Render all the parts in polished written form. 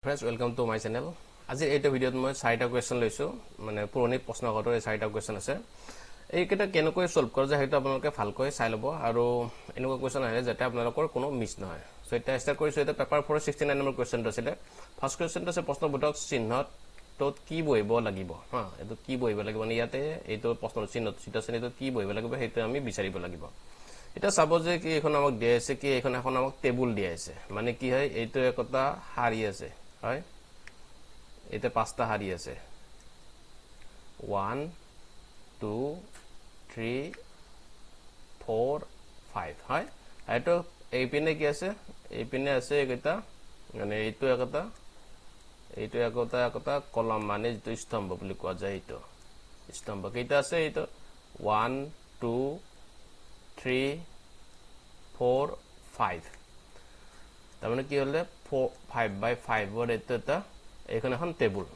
Friends, welcome to my channel. আজি এইটো ভিডিওত মই 4টা কোৱেশ্চন লৈছো মানে পুৰণি প্ৰশ্নকাকতৰ এই 4টা কোৱেশ্চন আছে এইকেইটা কেনেকৈ সলভ কৰা যায় হেতু আপোনালোকে ভালকৈ চাই লব আৰু এনেকুৱা কোৱেশ্চন আহে যাতে আপোনালোকৰ কোনো মিছ নহয় সো এটা ষ্টাৰ্ট কৰিছো এটা পেপাৰ 469 নম্বৰ কোৱেশ্চনটো আছিল ফাৰ্স্ট কোৱেশ্চনটো আছে প্ৰশ্নবোধক চিহ্নটোত কি বহিব লাগিব হা এটো কি বহিব লাগিব মানে ইয়াতে এইটো প্ৰশ্নৰ চিহ্নত চিটা শ্ৰেণীটোত কি বহিব লাগিব হেতু আমি বিচাৰিব লাগিব এটা চাব যে কি এখন আমাক দিয়া আছে কি এখন আমাক টেবুল দিয়া আছে মানে কি হয় এইটো একটা হাৰি আছে হয় এতে পাঁচটা হাৰি আছে 1 2 3 4 5 হয় এটো এই পিনে কি আছে এই পিনে আছে এটা মানে এইটো একটা কলম মানে যেটো স্তম্ভ বুলি কোৱা যায় এইটো স্তম্ভ কেইটা আছে এইটো 1 2 3 4 5 তাৰমানে কি হলে 5 by 5 ৰ এটা এখন এখন টেবুল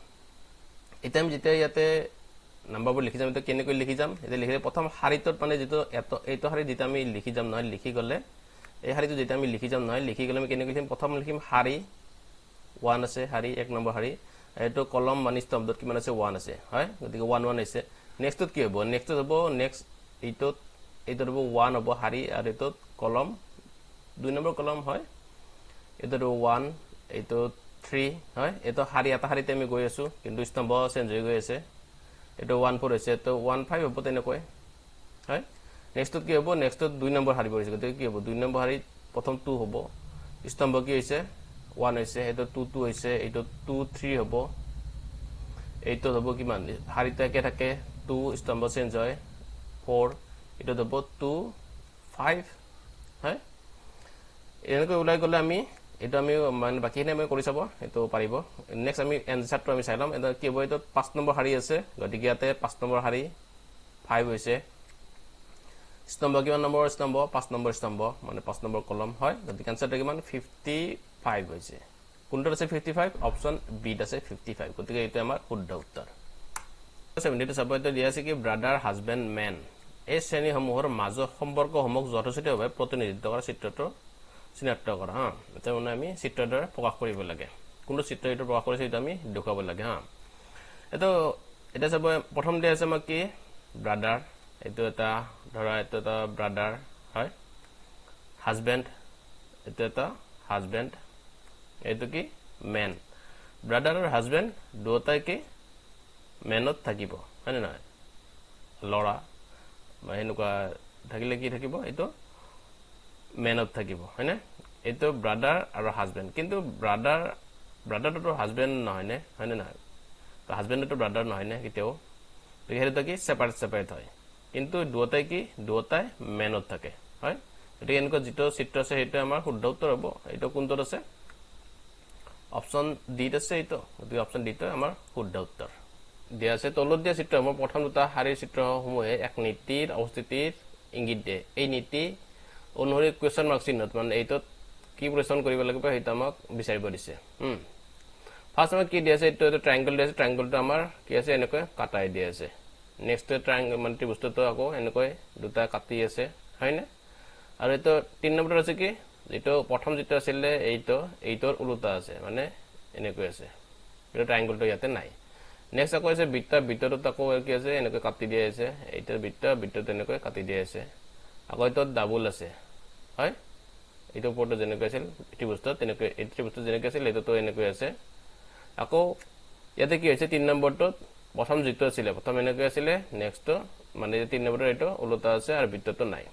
এটা আমি যেতিয়া ইয়াতে নাম্বাৰবোৰ লিখি যাম এটা কেনেকৈ লিখি যাম এটা লিখিলে প্ৰথম হাৰিটোত মানে যেটো এইটো হাৰি যেটা আমি লিখি যাম নহয় লিখি গলে এই হাৰিটো যেটা আমি লিখি যাম নহয় লিখি গলে আমি কেনেকৈ লিখিম প্ৰথম লিখিম হাৰি 1 আছে হাৰি এক নম্বৰ হাৰি এটো কলম মানে স্তম্ভত কিমান আছে 1 আছে হয় গতিকে 1 1 আছে নেক্সটত কি হ'ব নেক্সটত হ'ব নেক্সট এইটোত হ'ব 1 হ'ব হাৰি আৰু এইটোত কলম 2 নম্বৰ কলম হয় এটো 1 এটো 3 হয় এটো হাৰি এটা হাৰিতে আমি গৈ আছো কিন্তু স্তম্ভ চেঞ্জ হৈ গৈ আছে এটো 1 4 আছে তো 1 5 হ'ব তেনেকৈ হয় নেক্সটত কি হ'ব নেক্সটত 2 নম্বৰ হাৰি পৰিছে গতিকে কি হ'ব 2 নম্বৰ হাৰি প্ৰথম 2 হ'ব স্তম্ভ কি হৈছে 1 হৈছে এটো 2 2 হৈছে এটো 2 3 হ'ব এইটো হ'ব কিমান হাৰিতে একে থাকে 2 স্তম্ভ চেঞ্জ হয় 4 এটো হ'ব 2 5 হয় এনেকৈ উলাই গলে আমি এটো আমি মানে বাকিনে আমি কৰি চাব এটো পাৰিব নেক্সট আমি এনসাৰটো আমি চাইলাম এটা কি হ'ব এটো 5 নম্বৰ হাৰি আছে গতিকে ইয়াতে 5 নম্বৰ হাৰি 5 হৈছে স্তম্ভ কিমান নম্বৰ স্তম্ভ 5 নম্বৰ স্তম্ভ মানে 5 নম্বৰ কলম হয় গতিকে আনসারটো কিমান 55 হৈছে কোনটো আছে 55 অপচন বি আছে 55 গতিকে এটো আমাৰ শুদ্ধ উত্তৰ 72 চাব এটা দিয়া আছে কি ব্ৰাদাৰ হাজবেণ্ড মেন এই শ্ৰেণীসমূহৰ মাজৰ সম্পৰ্কসমূহক যথোচিতভাৱে প্ৰতিনিধিত্ব কৰা চিত্ৰটো চিনাক্ত কৰা হা এটা মানে আমি চিত্ৰৰ দ্বাৰা প্ৰকাশ কৰিব লাগে কোনটো চিত্ৰ এটা প্ৰকাশ কৰিছে এটা আমি দেখাব লাগে হা এটা চাব প্ৰথম দিয়া আছে আমাক কি ব্ৰাদাৰ এটো এটা ধৰা এটা ব্ৰাদাৰ হয় হাজবেণ্ড এটা হাজবেণ্ড এটো কি মেন ব্ৰাদাৰ আৰু হাজবেণ্ড দুটাই কি মেনত থাকিব হয় না লৰা মানে এনেকুৱা থাকিলে কি থাকিব এটো মেনত থাকিব হয়নে এটো ব্ৰাদাৰ আৰু হাজবেণ্ড কিন্তু ব্ৰাদাৰটো হাজবেণ্ড নহয় নে হয়নে না তো হাজবেণ্ডটো ব্ৰাদাৰ নহয় নে কিতেও তো কি সেপাৰেট হয় কিন্তু দুটাই কি দুটাই মেনত থাকে হয় এটো এনেকুৱা যেটো চিত্ৰ আছে হেতু আমাৰ শুদ্ধ উত্তৰ হ'ব এটো কোনটো আছে অপচন ডি আছে এটো গতিকে অপচন ডি টো আমাৰ শুদ্ধ উত্তৰ দিয়া আছে তলত দিয়া চিত্ৰ আমাৰ প্ৰথম দুটা হাৰিৰ চিত্ৰসমূহে এক নীতিৰ অৱস্থিতিৰ ইংগিত দিয়ে এই নীতি অনুসৰি কোৱেশ্চন মাৰ্ক চিহ্নত মানে এইটো কি প্ৰশ্ন কৰিব লাগিব হেতু আমাক বিচাৰিব দিছে ফাৰ্স্ট আমাক কি দিয়া আছে এটো ট্ৰায়াঙ্গল দিয়া আছে ট্ৰায়াঙ্গলটো আমাৰ কি আছে এনেকৈ কাটাই দিয়া আছে নেক্সট ট্ৰায়াঙ্গল মানে ত্ৰিভুজটো আকৌ এনেকৈ দুটা কাটি আছে হয়নে আৰু এটো 3 নম্বৰ আছে কি যেটো প্ৰথম যেটো আছিল এইটোৰ উল্টা আছে মানে এনেকৈ আছে এটা ট্ৰায়াঙ্গলটো ইয়াতে নাই নেক্সট আকৌ আছে বিটটো আকৌ কি আছে এনেকৈ কাটি দিয়া আছে এইটোৰ বিটটো এনেকৈ কাটি দিয়া আছে আকৌ এটো ডাবল আছে হয় এটো ওপৰটো যেনেকৈ আছিল ত্ৰিভুজটো তেনেকৈ এই ত্ৰিভুজটো যেনেকৈ আছিল এটো এনেকৈ আছে আকৌ ইয়াতে কি হৈছে 3 নম্বৰটো প্ৰথম যেটো আছিল প্ৰথম এনেকৈ আছিল নেক্সট মানে 3 নম্বৰৰ এটো উল্টা আছে আৰু বিটটো নাই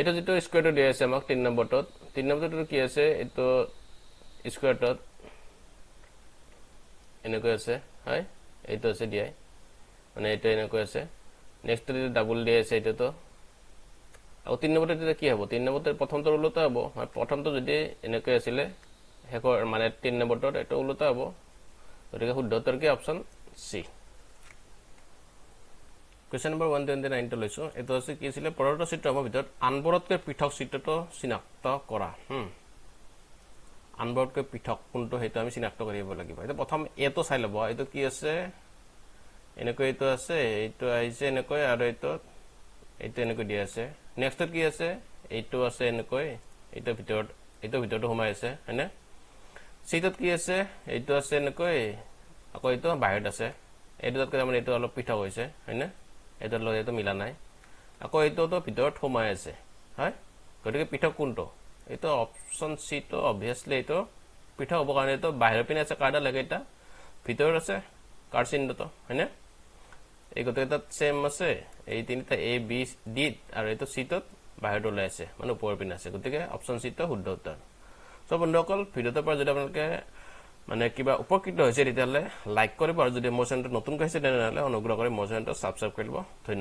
এটো যেটো স্কয়াৰটো দিয়া আছে আমাক 3 নম্বৰটো কি আছে এটো স্কয়াৰটো এনেকৈ আছে হয় এটো আছে দিয়া মানে এটো এনেকৈ আছে নেক্সট টো ডাবল দিয়া আছে এটো আৰু 3 নম্বৰটো কি হ'ব 3 নম্বৰটো প্ৰথমটো উল্টা হ'ব প্ৰথমটো যদি এনেকৈ আছিল হেকৰ মানে 3 নম্বৰটো এটো উল্টা হ'ব গতিকে শুদ্ধ উত্তৰ কি অপচন সি কোৱেশ্চন নম্বৰ 129 টো লৈছো এটো আছে কি আছিল পৰৱৰ্তী চিত্ৰসমূহৰ ভিতৰত আনবোৰতকৈ পৃথক চিত্ৰটো চিনাক্ত কৰা আনবোৰতকৈ পৃথক কোনটো হেতু আমি চিনাক্ত কৰিব লাগিব এটা প্ৰথম এটো চাই লব এটো কি আছে এনেকৈ এটো আছে এটো আইছে এনেকৈ আৰু এটো এনেকৈ দিয়া আছে নেক্সটত কি আছে এইটো আছে এনেকৈ এইটো ভিতৰত সোমাই আছে হয়নে সিটোত কি আছে এইটো আছে নকৈ আকৌ এইটো বাহিৰত আছে এইটোতকৈ মানে এইটো অলপ পৃথক হৈছে হয়নে এইটোৰ লগত এইটো মিলা নাই আকৌ এইটোতো ভিতৰত সোমাই আছে হয় গতিকে পৃথক কোনটো এইটো অপচন সি তো অবভিয়াসলি এইটো পৃথক হ'ব কাৰণ এইটো বাহিৰৰ পিনে আছে কাৰ্ডা লাগে এটা ভিতৰত আছে কাৰ্ড চিহ্নটো হয়নে এই গতে এটা সেম আছে এই তিনিটা এ বি ডি আৰু এইটো সি ত বাহিৰত ওলাই আছে মানে ওপৰৰ পিনে আছে গতিকে অপচন সি তো শুদ্ধ উত্তৰ সো বন্ধুসকল ভিডিওটোৰ পৰা যদি আপোনালোকে মানে কিবা উপকৃত হৈছে তেতিয়াহলে লাইক কৰিব আৰু যদি মোৰ চেনেলটো নতুন কৈছে তেনেহলে অনুগ্ৰহ কৰি মোৰ চেনেলটো সাবস্ক্ৰাইব কৰিব ধন্যবাদ